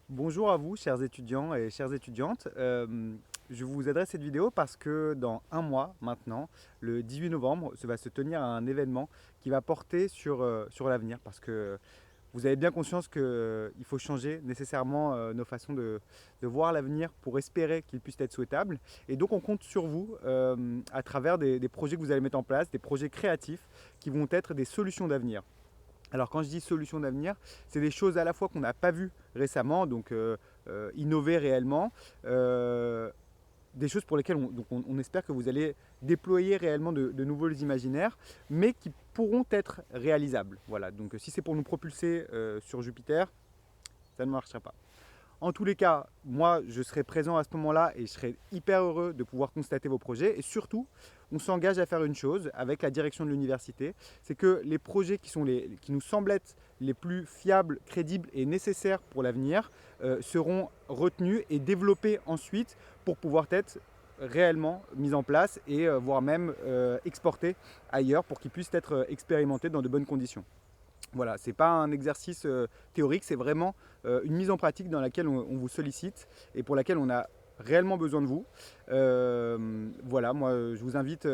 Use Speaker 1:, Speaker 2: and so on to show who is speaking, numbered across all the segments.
Speaker 1: Bonjour à vous, chers étudiants et chères étudiantes. Je vous adresse cette vidéo parce que dans un mois maintenant, le 18 novembre, va se tenir un événement qui va porter sur l'avenir. Parce que vous avez bien conscience qu'il faut changer nécessairement nos façons de voir l'avenir pour espérer qu'il puisse être souhaitable. Et donc on compte sur vous à travers des projets que vous allez mettre en place, des projets créatifs qui vont être des solutions d'avenir. Alors quand je dis solutions d'avenir, c'est des choses à la fois qu'on n'a pas vues récemment, donc innover réellement, euh, des choses pour lesquelles on espère que vous allez déployer réellement de nouveaux imaginaires, mais qui pourront être réalisables. Voilà, donc si c'est pour nous propulser sur Jupiter, ça ne marchera pas. En tous les cas, moi, je serai présent à ce moment-là et je serai hyper heureux de pouvoir constater vos projets. Et surtout, on s'engage à faire une chose avec la direction de l'université, c'est que les projets qui nous semblent être les plus fiables, crédibles et nécessaires pour l'avenir seront retenus et développés ensuite pour pouvoir être réellement mis en place et voire même exportés ailleurs pour qu'ils puissent être expérimentés dans de bonnes conditions. Voilà, ce n'est pas un exercice théorique, c'est vraiment une mise en pratique dans laquelle on vous sollicite et pour laquelle on a réellement besoin de vous. Voilà, moi je vous invite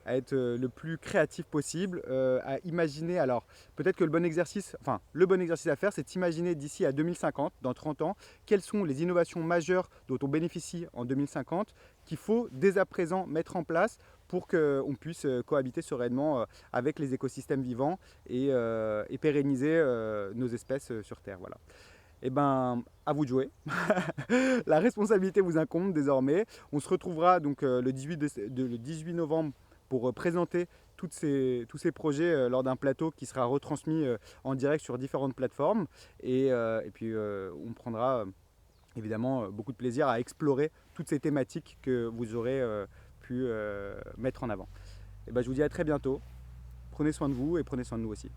Speaker 1: à être le plus créatif possible, à imaginer, alors peut-être que le bon exercice à faire, c'est d'imaginer d'ici à 2050, dans 30 ans, quelles sont les innovations majeures dont on bénéficie en 2050 qu'il faut dès à présent mettre en place pour qu'on puisse cohabiter sereinement avec les écosystèmes vivants et pérenniser nos espèces sur Terre. Voilà. Et ben, à vous de jouer. La responsabilité vous incombe désormais. On se retrouvera donc le 18 novembre pour présenter tous ces projets lors d'un plateau qui sera retransmis en direct sur différentes plateformes. Et puis, on prendra évidemment beaucoup de plaisir à explorer toutes ces thématiques que vous aurez pu mettre en avant. Et ben, je vous dis à très bientôt. Prenez soin de vous et prenez soin de nous aussi.